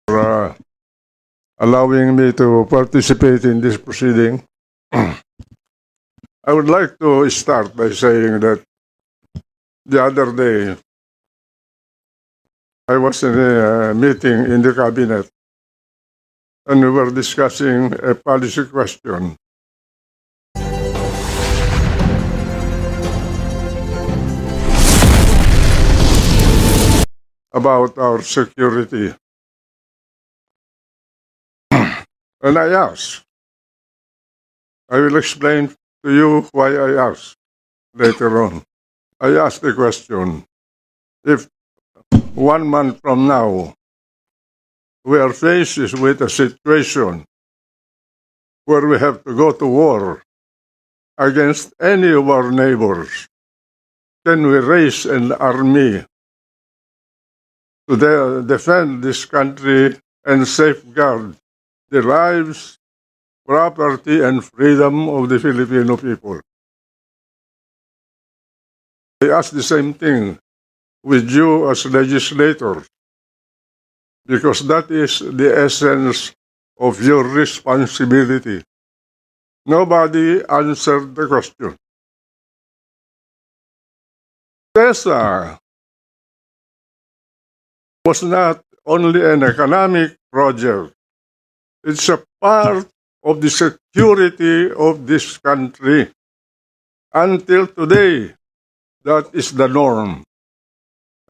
for allowing me to participate in this proceeding. I would like to start by saying that the other day I was in a meeting in the cabinet and we were discussing a policy question about our security. And I asked, I will explain to you why I asked later on. I asked the question, if 1 month from now we are faced with a situation where we have to go to war against any of our neighbors, can we raise an army to defend this country and safeguard the lives, property, and freedom of the Filipino people? I ask the same thing with you as legislators, because that is the essence of your responsibility. Nobody answered the question. CESA was not only an economic project, it's a part of the security of this country. Until today, that is the norm.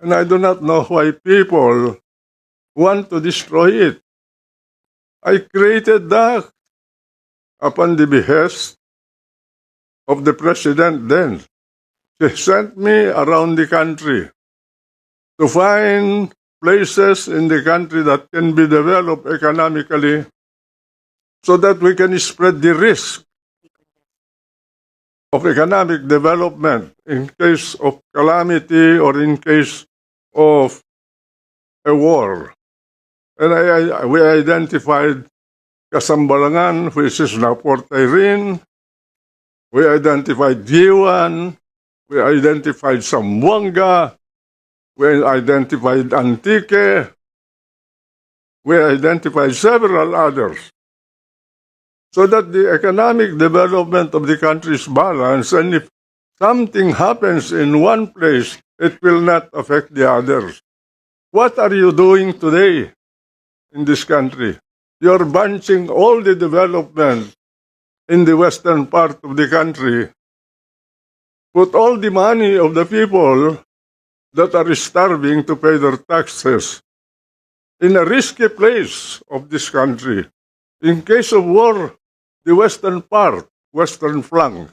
And I do not know why people want to destroy it. I created that upon the behest of the president then. She sent me around the country to find places in the country that can be developed economically so that we can spread the risk of economic development in case of calamity or in case of a war. And we identified Kasambalangan, which is now Port Irene. We identified Giwan. We identified Zamboanga. We identified Antique. We identified several others, so that the economic development of the country is balanced, and if something happens in one place, it will not affect the others. What are you doing today in this country? You're bunching all the development in the western part of the country, put all the money of the people that are starving to pay their taxes in a risky place of this country. In case of war, the western part, western flank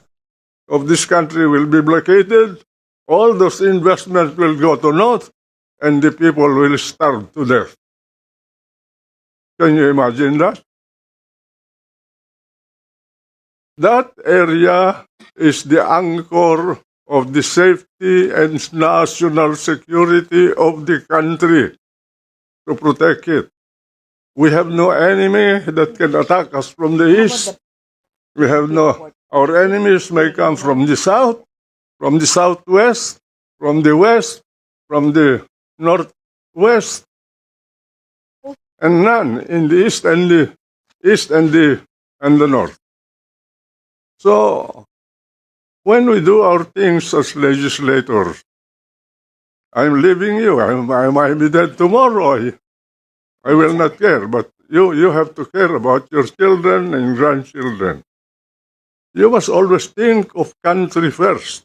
of this country will be blockaded. All those investments will go to north, and the people will starve to death. Can you imagine that? That area is the anchor of the safety and national security of the country, to protect it. We have no enemy that can attack us from the east. We have no, our enemies may come from the south, from the southwest, from the west, from the northwest, and none in the east and the north. So when we do our things as legislators, I'm leaving you. I might be dead tomorrow. I will not care, but you have to care about your children and grandchildren. You must always think of country first.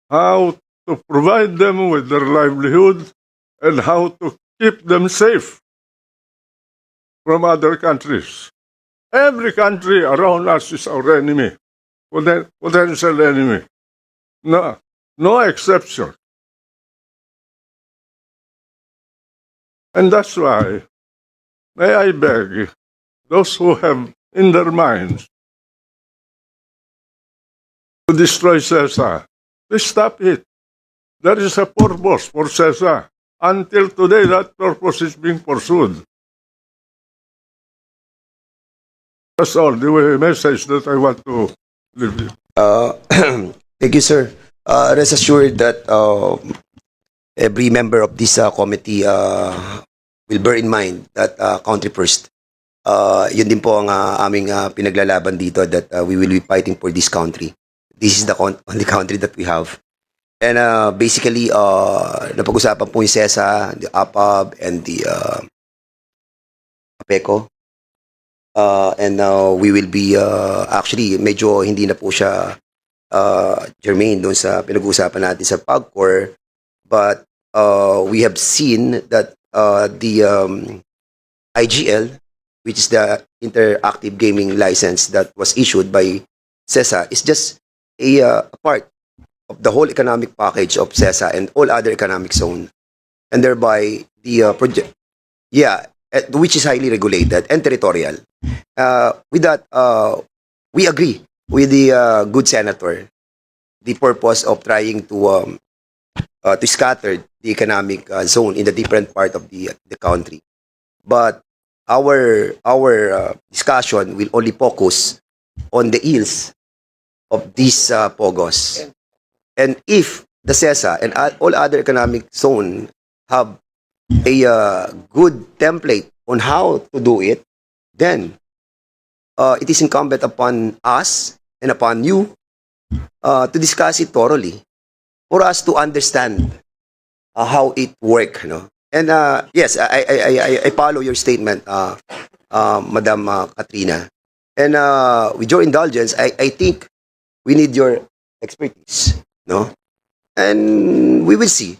How to provide them with their livelihood and how to keep them safe from other countries. Every country around us is our enemy, potential enemy. No exception. And that's why, may I beg those who have in their minds to destroy CESA, to stop it. There is a purpose for CESA. Until today, that purpose is being pursued. That's all the message that I want to leave you. Thank you, sir. Rest assured that every member of this committee will bear in mind that country first. Yun din po ang aming pinaglalaban dito, that we will be fighting for this country. This is the only country that we have. And basically, napag-usapan po yung CESA, the APAB, and the APECO. And we will be, actually, medyo hindi na po siya germane doon sa pinag-uusapan natin sa PAGCOR. But we have seen that the IGL, which is the interactive gaming license that was issued by CESA, is just a part of the whole economic package of CESA and all other economic zone, and thereby the project, which is highly regulated and territorial. With that, we agree with the good senator, the purpose of trying to scatter the economic zone in the different part of the country. But our discussion will only focus on the ills of these POGOs. And if the CESA and all other economic zone have a good template on how to do it, then it is incumbent upon us and upon you to discuss it thoroughly for us to understand how it works. No? And yes, I follow your statement, Madam Katrina. And with your indulgence, I think we need your expertise. No? And we will see.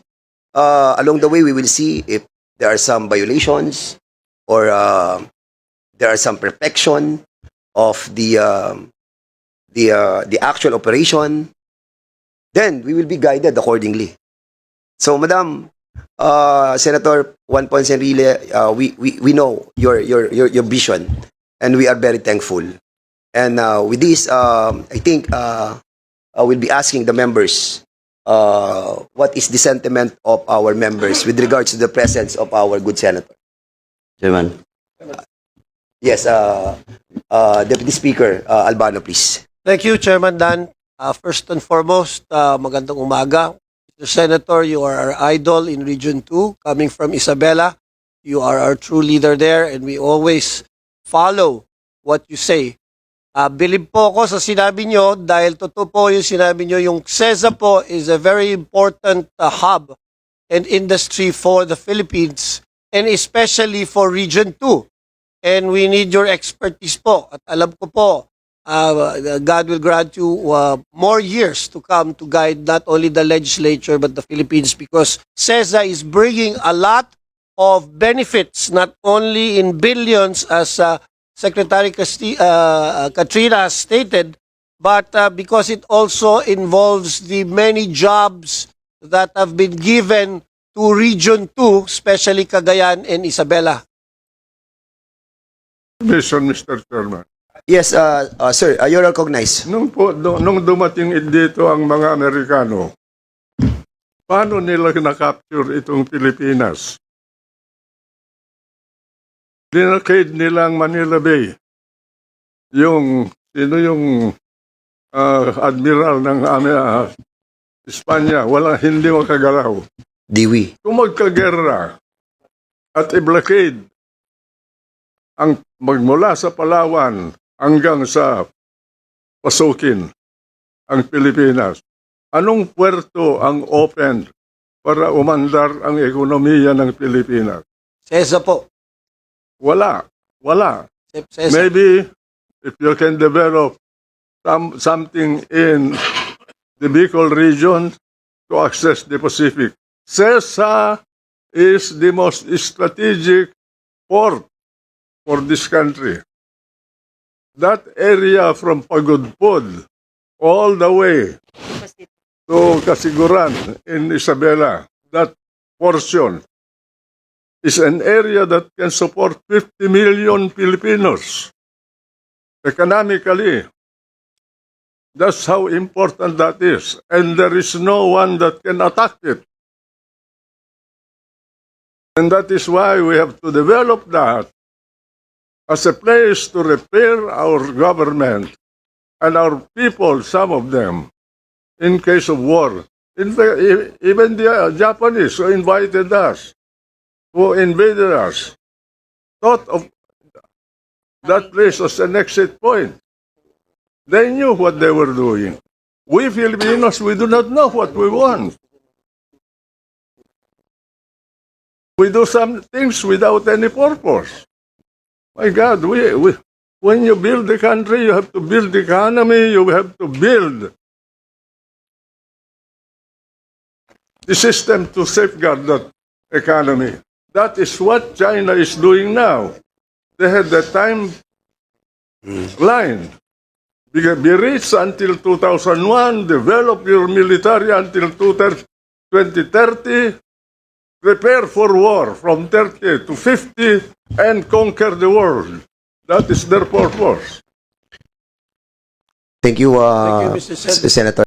Along the way, we will see if there are some violations or there are some perfection of the actual operation. Then we will be guided accordingly. So, Madam Senator Juan Ponce Enrile, we know your vision, and we are very thankful. And with this, I think we'll be asking the members what is the sentiment of our members with regards to the presence of our good senator. Chairman. Yes, Deputy Speaker Albano, please. Thank you, Chairman Dan. First and foremost, magandang umaga. Mr. Senator, you are our idol in Region 2, coming from Isabela. You are our true leader there, and we always follow what you say. Bilib po ako sa sinabi nyo dahil totoo po yung sinabi nyo, yung CESA po is a very important hub and industry for the Philippines and especially for Region 2. And we need your expertise po. At alam ko po, God will grant you more years to come to guide not only the legislature but the Philippines, because CESA is bringing a lot of benefits, not only in billions as Secretary Katrina stated, but because it also involves the many jobs that have been given to Region 2, especially Cagayan and Isabela. Mission, Mr. Chairman. Yes, sir, you're recognized. Nung dumating dito ang mga Amerikano, paano nila na-capture itong Pilipinas? Dinakade nilang Manila Bay. Sino yung admiral ng Espanya, hindi makagalaw. Diwi. Kung magkagerra at i-blockade ang magmula sa Palawan hanggang sa pasukin ang Pilipinas, anong puerto ang open para umandar ang ekonomiya ng Pilipinas? CESA po. Wala. CESA. Maybe if you can develop something in the Bicol region to access the Pacific. CESA is the most strategic port for this country. That area from Pagudpod all the way to Kasiguran in Isabela, that portion is an area that can support 50 million Filipinos economically. That's how important that is. And there is no one that can attack it. And that is why we have to develop that as a place to repair our government and our people, some of them, in case of war. In fact, even the Japanese who invited us who invaded us thought of that place as an exit point. They knew what they were doing. We Filipinos, we do not know what we want. We do some things without any purpose. My God, when you build the country, you have to build the economy, you have to build the system to safeguard that economy. That is what China is doing now. They had the timeline. Be rich until 2001, develop your military until 2030, prepare for war from 30 to 50, and conquer the world. That is their purpose. Thank you, Thank you, Mr. Senator. Senator.